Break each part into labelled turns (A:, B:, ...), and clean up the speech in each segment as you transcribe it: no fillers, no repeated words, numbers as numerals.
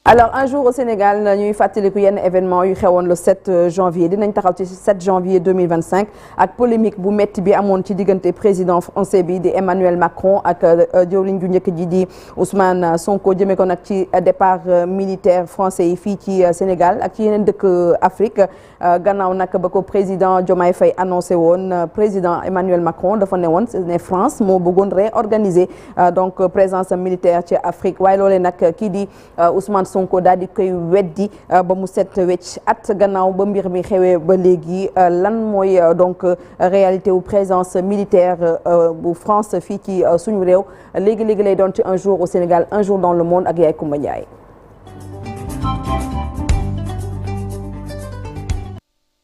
A: Alors un jour au Sénégal ñuy fàttaliku yenn événement yu xewoon le 7 janvier dinañ taxaw ci 7 janvier 2025 ak polémique bu metti bi amoon ci diggante président français bi di Emmanuel Macron ak jëwriñ ju njëkk ji di Ousmane Sonko jëmee ko nag ci départ militaire français yi fii ci Sénégal ak ci yeneen dëkk Afrique gannaaw nag ba ko président Diomaye Faye annoncé woon président Emmanuel Macron dafa ne woon ne France moo bëggoon réorganiser donc présence militaire ci Afrique waaye loolee nag kii di Ousmane Sonko daal di koy weddi ba mu set wecc at gannaaw ba mbir mi xewee ba léegi lan mooy donc réalité wu présence militaire bu France fii ci suñu réew léegi lay doon ci un jour au Sénégal un jour dans le monde ak Yaay Coumba Ndiaye.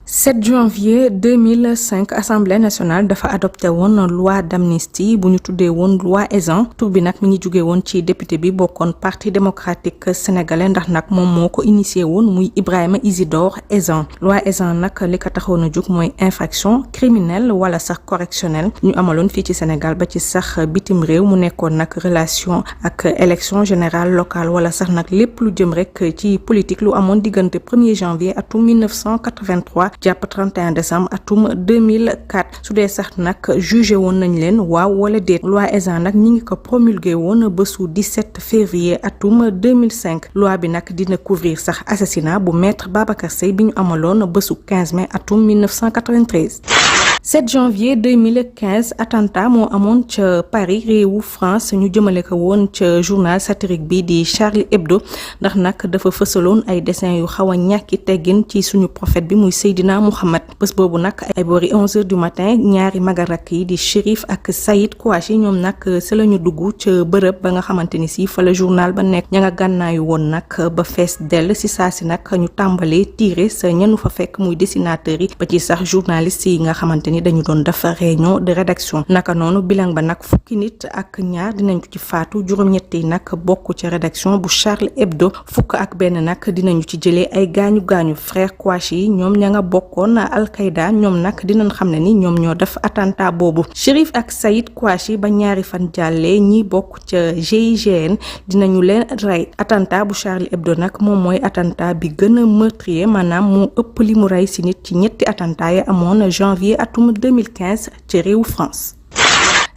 B: 7 janvier 2005 Assemblée nationale dafa adopté woon loi d'amnistie bu ñu tuddee woon loi Ezzan tur bi nag mi ngi jugee woon ci député bi bokkoon parti démocratique sénégalais ndax nag moom moo ko initié woon muy Ibrahima Isidore Ezzan loi Ezzan nag li ko taxoon a jóg mooy infraction criminelle wala sax correctionnelle ñu amaloon fii ci Sénégal ba ci sax bitim réew mu nekkoon nag relation ak élection générale locale wala sax nag lépp lu jëm rek ci politique lu amoon diggante 1er janvier atum 1983 jàpp 31 décembre atum 2004 su dee sax nag jugé woon nañ leen waaw wala déet loi Ezzan nag ñi ngi ko promulgué woon bésu 17 février atum 2005 loi bi nag dina couvrir sax assassinat bu maître Babacar Seye bi ñu amaloon bésu 15 mai atum 1993. 7 janvier 2015 attentat moo amoon ca Paris réewu France ñu jëmale ko woon ca journal satirique bi di Charlie Hebdo ndax nag dafa fësaloon ay dessin yu xaw a ñàkki teggin ci suñu prophète bi muy Seydina Mouhamad bés boobu nag ay boori 11h du matin ñaari magarak yi di Chérif ak Saïd Kouachi ñoom nag si la ñu dugg ca bërëb ba nga xamante ni si fa la journal ba nekk ña nga gànnaayu woon nag ba fees dell si saa si nag ñu tàmbalee tiire sa ñanu fa fekk muy dessinateurs yi ba ci sax journalistes yi nga xamante ni dañu doon def réunion de rédaction naka noonu bilan ba nag fukki nit ak ñaar dinañ ko ci faatu juróom-ñett yi nag bokk ci rédaction bu Charlie Hebdo fukk ak benn nag dinañu ci jëlee ay gaañu frère Kouachi yi ñoom ña nga bokkoon Al-Qaïda ñoom nag dinañ xam ne ni ñoom ñoo def attentat boobu Chérif ak Saïd Kouachi ba ñaari fan jàllee ñi bokk ca GIGN dinañu leen rey attentat bu Charlie Hebdo nag moom mooy attentat bi gën a meurtrier maanaam moo ëpp li mu rey si nit ci ñetti attentat yi amoon janvier atum 2015 ci réewu France.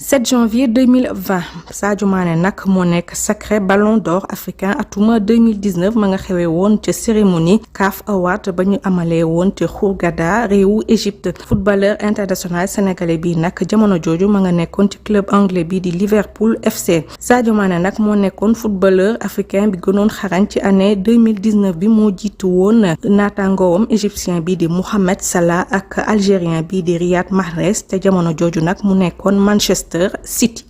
B: 7 janvier 2020 Sadio Mané nag moo nekk sacré ballon d'or africain atuma 2019 ma nga xewee woon ca cérémonie CAF Award ba ñu amalee woon ca Hurghada réewu Égypte footballeur international sénégalais bi nag jamono jooju ma nga nekkoon ci club anglais bi di Liverpool FC Sadio Mané nag moo nekkoon footballeur africain bi gënoon xarañ ci année 2019 bi moo jiitu woon naataangoowam égyptien bi di Mohamed Salah ak algérien bi di Riyad Mahrez te jamono jooju nag mu nekkoon Manchester City.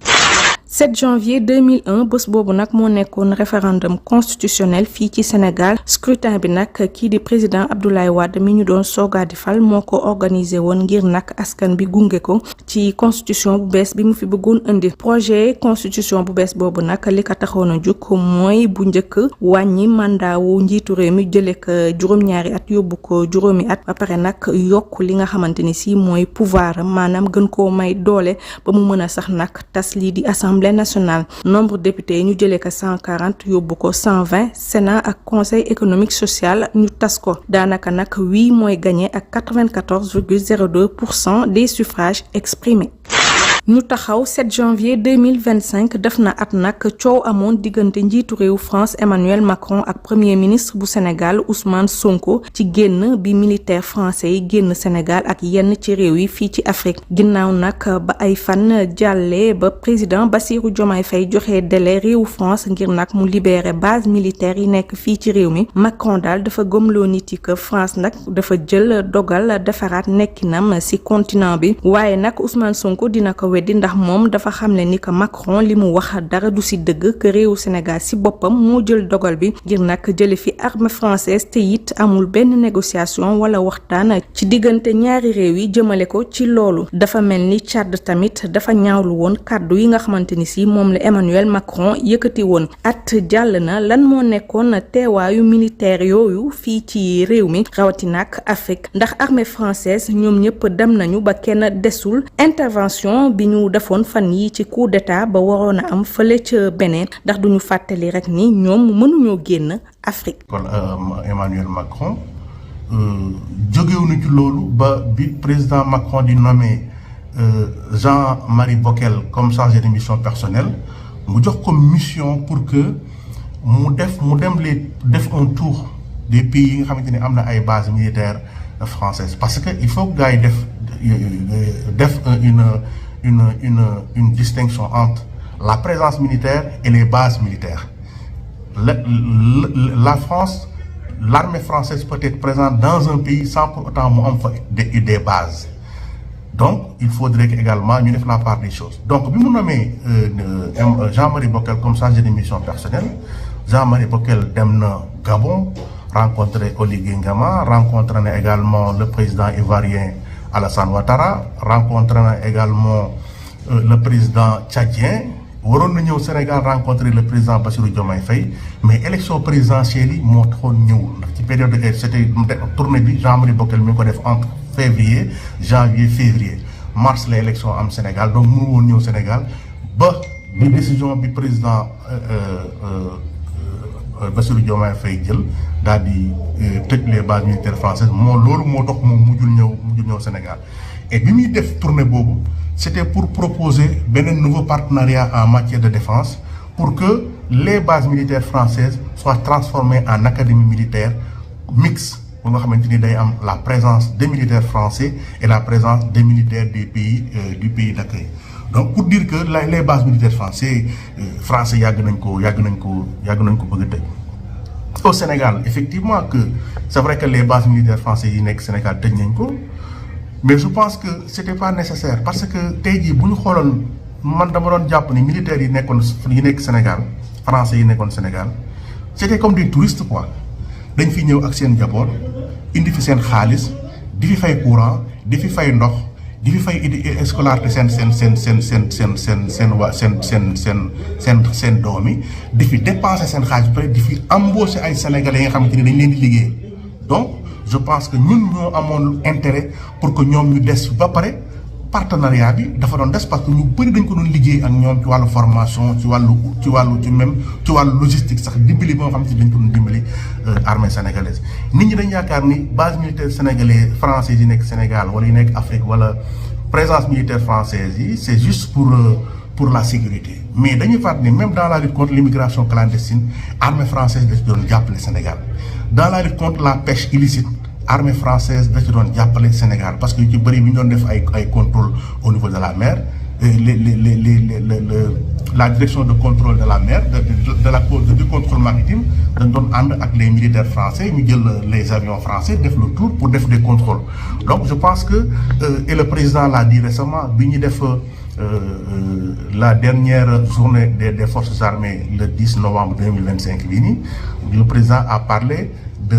B: 7 janvier 2001 bés boobu nag moo nekkoon référendum constitutionnel fii ci Sénégal scrutin bi nag kii di président Abdoulaye Wade mi ñu doon soogaa di fal moo ko organisé woon ngir nag askan bi gunge ko ci constitution bu bees bi mu fi bëggoon indi projet constitution bu bees boobu nag li ko taxoon a jóg mooy bu njëkk wàññi mandat wu njiitu réew mi jëlee ko juróom-ñaari at yóbbu ko juróomi at ba pare nag yokk li nga xamante ni si mooy pouvoir maanaam gën koo may doole ba mu mën a sax nag tas lii di assemblée nationale nombre députés yi ñu jëlee ko 140 yóbbu ko 120 Sénat ak conseil économique social ñu tas ko daanaka nag wii mooy gagné ak 94,02% des suffrages exprimés. ñu taxaw 7 janvier 2025 def na at nag coow amoon diggante njiitu réew France Emmanuel Macron ak premier ministre bu Sénégal Ousmane Sonko ci génn bi militaire français yi génn Sénégal ak yenn ci réew yi fii ci Afrique ginnaaw nag ba ay fan jàllee ba président Bassirou Diomaye Faye joxe délai réewu France ngir nag mu libérer base militaire yi nekk fii ci réew mi Macron daal dafa gëmloo nit yi que France nag dafa jël dogal defaraat nekkinam ci continent bi waaye nag Ousmane Sonko dina ko weddi ndax moom dafa xamle ni que Macron li mu wax dara du ci dëgg que réewu Sénégal ci boppam moo jël dogal bi ngir nag jële fi armée française te it amul benn négociation wala waxtaan ci diggante ñaari réew yi jëmale ko ci loolu dafa mel ni Tchad tamit dafa ñaawlu woon kàddu yi nga xamante ni ci moom la Emmanuel Macron yëkkati woon at jàll na lan moo nekkoon teewaayu militaire yooyu fii ci réew mi rawatina ak Afrique ndax armée française ñoom ñëpp dem nañu ba kenn desul intervention bi ñu defoon fan yi ci coup d'état ba waroon a am fële ca Bénin ndax duñu fàttali rek ni ñoom mënuñoo génn Afrique.
C: kon Emmanuel Macron jógewuñu ci loolu ba bi président Macron di nommé Jean-Marie Bockel comme chargé de mission personnelle mu jox ko mission pour que mu def un tour des pays yi nga xamante ni am na ay bases militaires françaises parce que il faut que gars yi def une distinction entre la présence militaire et les bases militaires. La France, l'armée française peut être présente dans un pays sans pour autant mu am fa des bases. Donc il faudrait également ñu def la part des choses. Donc bi mu nommé Jean-Marie Bockel comme chargé de mission personnelle, Jean-Marie Bockel dem na Gabon rencontré Oligui Nguema, rencontré na également le président ivoirien Alassane Ouattara, rencontré na également le président tchadien. waroon na ñëw Sénégal rencontrer le président Bassirou Diomaye Faye mais élection présidentielle yi moo taxoon ñëwul ndax ci période de c'était tournée bi Jean-Marie Bockel mi ngi ko def entre février mars la élection am Sénégal donc mënu woon ñëw Sénégal ba bi décision bi président Bassirou Diomaye Faye jël daal di tëj les bases militaires françaises loolu moo tax moom mujjul ñëw Sénégal et bi muy def tournée boobu c'était pour proposer un nouveau partenariat en matière de défense pour que les bases militaires françaises soient transformées en académie militaire mixte pour nga xamante ni day am la présence des militaires français et la présence des militaires du pays d'accueil. Donc pour dire que les bases militaires français yàgg nañ ko bëgg a tëj. Au Sénégal effectivement que c'est vrai que les bases militaires français yi nekk Sénégal tëj nañ ko. Mais je pense que c'était pas nécessaire parce que tey jii bu ñu xooloon man dama doon jàpp ni militaires yi nekk Sénégal français yi nekkoon Sénégal c'était comme des touristes quoi dañ fi ñëw ak seen njaboot indi fi seen xaalis di fi fay courant di fi fay ndox di fi fay scolarité seen doom yi di fi dépenser seen xaalis ba pare di fi embaucher ay sénégalais yi nga xamante ni dañ leen di liggéey donc. Je pense que ñun ñoo amoon intérêt pour que ñoom ñu des ba pare partenariat bi dafa doon des parce que ñu bëri dañ ko doon liggéey ak ñoom ci wàllu formation ci wàllu logistique sax dimbali ba nga xam ne dañ ko doon dimbali armée sénégalaise. nit ñi dañ yaakaar ni base militaire sénégalaise française yi nekk Sénégal wala yi nekk Afrique wala présence militaire française yi c'est juste pour la sécurité mais dañuy fàttali ni même dans la lutte contre l'immigration clandestine armée française da ci doon jàppale Sénégal dans la lutte contre la pêche illicite armée française da ci doon jàppale Sénégal parce que yu ci bëri bi ñu doon def ay contrôle au niveau de la mer la direction de contrôle de la mer du contrôle maritime dañ doon ànd ak les militaires français ñu jël les avions français def le tour pour def des contrôles donc je pense que et le président l'a dit récemment bi ñu def la dernière journée des forces armées le 10 novembre 2025 bii nii le président a parlé de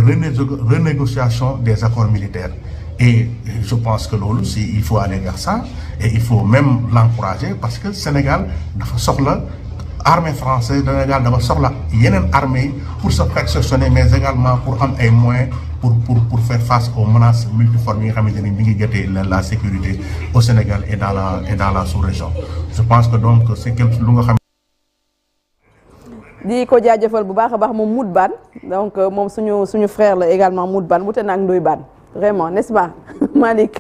C: renégociation des accords militaires et je pense que loolu il faut aller vers ça et il faut même l'encourager parce que Sénégal dafa soxla armée française Sénégal dafa soxla yeneen armée pour se perfectionner mais également pour am ay moyens pour faire face aux menaces multiformes yi nga xamante ni mi ngi gëtee la sécurité au Sénégal et dans la sous-région je pense que donc c'est quelque lu nga xam
A: di ko jaajëfal bu baax a baax moom Mout Bane donc moom suñu frère la également Mout Bane wute na ak Ndoye Bane vraiment n'est-ce pas Malick.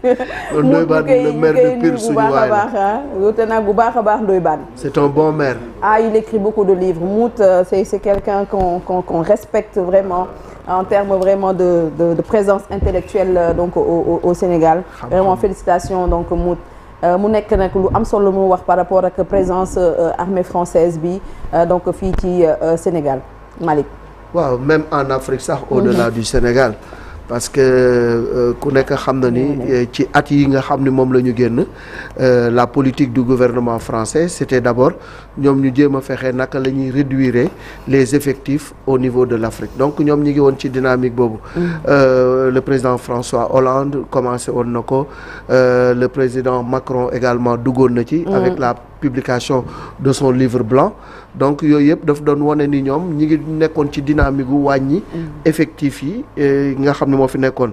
D: Ndoye Bane le maire de Pire suñu waay la
A: wute na bu baax a baax Ndoye Bane.
D: c'est un bon maire.
A: Il écrit beaucoup de livres. Mout c'est quelqu'un qu'on respecte vraiment en termes vraiment de présence intellectuelle donc au Sénégal. Vraiment félicitations donc Mout. mu nekk nag lu am solo mu wax par rapport ak présence armée française bi donc fii ci Sénégal Malick.
D: waaw même en Afrique sax au-delà du Sénégal parce que ku nekk xam na ni ci at yi nga xam ni moom la ñu génn la politique du gouvernement français c'était d'abord ñoom ñu jéem a fexe naka la ñuy réduire les effectifs au niveau de l'Afrique donc ñoom ñi ngi woon ci dynamique boobu le président François Hollande commencé woon na ko le président Macron également duggoon na ci avec la publication de son livre blanc donc yooyu yëpp daf doon wane ni ñoom ñi ngi nekkoon ci dynamique gu wàññi effectifs yi nga xam ne moo fi nekkoon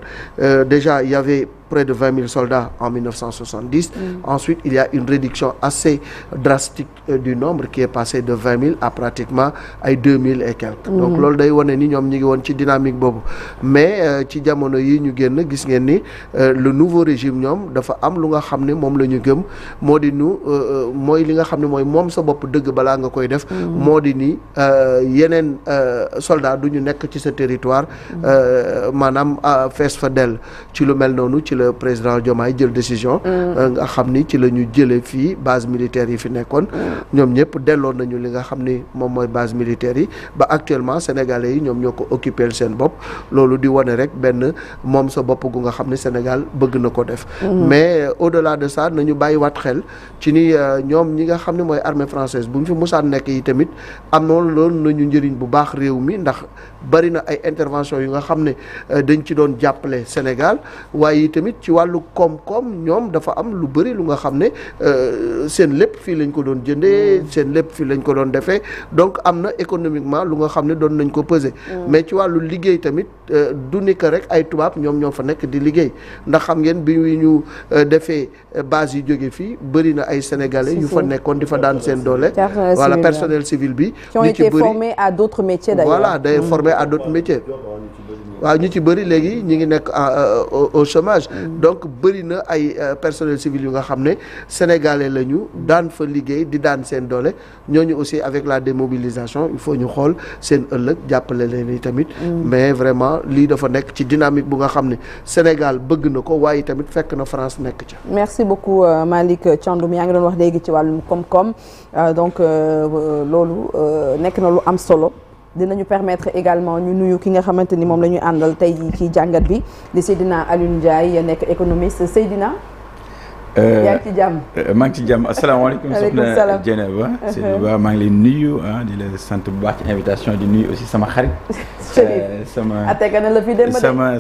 D: déjà il y avait près de 20 000 soldats en 1970. Ensuite, il y a une réduction assez drastique du nombre qui est passé de 20 000 à pratiquement ay 2 000 et quelques. Donc loolu day wane ni ñoom ñi ngi woon ci dynamique boobu mais ci jamono yi ñu génn gis ngeen ni le nouveau régime ñoom dafa am lu nga xam ne moom la ñu gëm moo di mooy li nga xam ne mooy moom sa bopp dëgg balaa nga koy def. moo di ni yeneen soldats du ñu nekk ci sa territoire maanaam fees fa dell ci lu mel noonu ci le président Diomaye jël décision nga xam ni ci la ñu jëlee fii base militaire yi fi nekkoon ñoom ñëpp delloo nañu li nga xam ni moom mooy base militaire yi ba actuellement sénégalais yi ñoom ñoo ko occupé seen bopp loolu di wane rek benn moom sa bopp gu nga xam ni Sénégal bëgg na ko def mais au-delà de ça nañu bàyyi waat xel ci ni ñoom ñi nga xam ne mooy armée française bu ñu fi musaan nekk yi tamit am noonu loolu nañu njëriñ bu baax réew mi ndax bari na ay intervention yu nga xam ne dañ ci doon jàppale Sénégal waaye tamit ci wàllu koom-koom ñoom dafa am lu bëri lu nga xam ne seen lépp fii lañ ko doon jëndee seen lépp fii lañ ko doon defee donc am na économiquement lu nga xam ne doon nañ ko peser mais ci wàllu liggéey tamit du ni que rek ay tubaab ñoom ñoo fa nekk di liggéey ndax xam ngeen bi ñu defee base yi jóge fii bëri na ay sénégalais yu fa nekkoon di fa daan seen doole voilà personnel civil bi
A: qui ont été formés à d'autres métiers d'ailleurs
D: voilà day formés à d'autres métiers waaw ñu ci bëri léegi ñi ngi nekk au chômage donc bëri na ay personnel civil yu nga xam ne sénégalais la ñu daan fa liggéey di daan seen doole ñooñu aussi avec la démobilisation il faut ñu xool seen ëllëg jàppale leen i tamit mais vraiment lii dafa nekk ci dynamique bu nga xam ne Sénégal bëgg na ko waaye tamit fekk na France nekk ca.
A: merci beaucoup Malick Thiandoum yaa ngi doon wax léegi ci wàllum koom-koom donc loolu nekk na lu am solo. dinañu permettre également ñu nuyu ki nga xamante ni moom la ñuy àndal tey ci jàngat bi di Seydina Alioune Ndiaye nekk économiste Seydina. yaa ngi ci jàmm.
E: maa ngi ci jàmm asalaamaaleykum. soxna Dieynaba. Seydina maa ngi lay nuyu di la sant bu baax ci invitation di nuyu aussi sama xarit.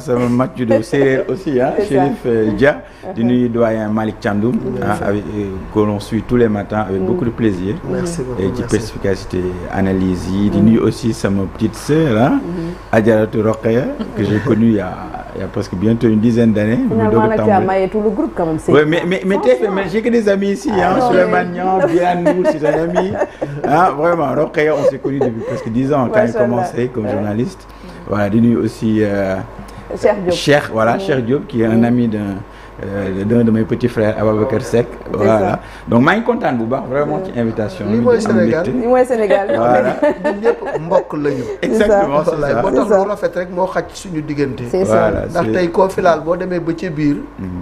E: sama mag judo séeréer aussi Chérif Dia. di nuyu doyen Malick Thiandoum. avec que l'on suit tous les matins avec beaucoup de plaisir.
D: merci beaucoup
E: et ci perspicacité analyse yi di nuyu aussi sama petite sœur Adjaratou Rokhaya que j'ai connue il y a presque bientôt une dizaine d'années.
A: finalement nag tu as maillé tout le groupe quand même.
E: Oui, mais j'ai que des amis ici, Souleymane Niang, Bianou, c'est un ami. Vraiment, Rokhaya, on s'est connus depuis presque 10 ans quand il commençait comme journaliste. Voilà, di nuyu aussi Cheikh Diop, qui est un ami d'un de mes petits frères Ababacar Seck. Voilà. Donc maa ngi kontaan bu baax vraiment ci invitation.
D: lii mooy Sénégal
A: lii mooy Sénégal.
E: voilà
D: ñun ñëpp mbokk lañu.
E: exactement c'est ça
D: boo tax lu rafet rek moo xaj suñu diggante.
A: c'est ça
D: ndax tey koo filaal boo demee ba ci biir.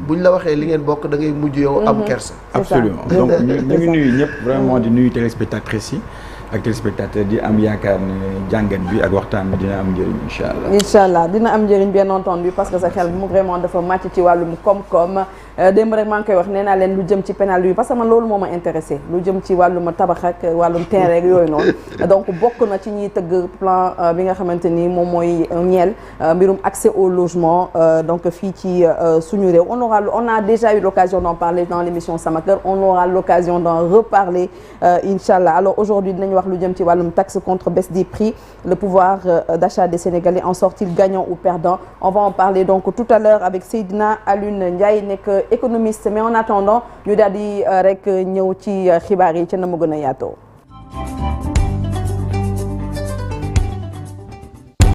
D: buñ la waxee li ngeen bokk da ngay mujj yow am kersa.
E: absolument donc ñu ngi nuyu ñëpp vraiment di nuyu téléspectatrices yi. ak téléspectateur di am yaakaar ne jàngat bi ak waxtaan bi dina am njëriñ incha allah.
A: incha allah dina am njëriñ bien entendu parce que sa xel mu vraiment dafa màcc ci wàllum koom-koom démb rek maa ngi koy wax nee naa leen lu jëm ci pénal yi parce que man loolu moo ma intéressé lu jëm ci wàllum tabax ak wàllum terrain ak yooyu noonu donc bokk na ci ñiy tëgg plan bi nga xamante ni moom mooy ñeel mbirum accès au logement donc fii ci suñu réew on a déjà eu l'occasion d'en parler dans l'émission Sama Kër on aura l'occasion d'en reparler incha allah alors aujourd'hui dinañ wax lu jëm ci wàllum taxe contre baisse des prix le pouvoir d'achat des Sénégalais en sort-il gagnant ou perdant on va en parler donc tout à l'heure avec Seydina Alioune Ndiaye nekk économiste mais en attendant ñu daal di rek ñëw ci xibaar yi ca na mu gën a yaatoo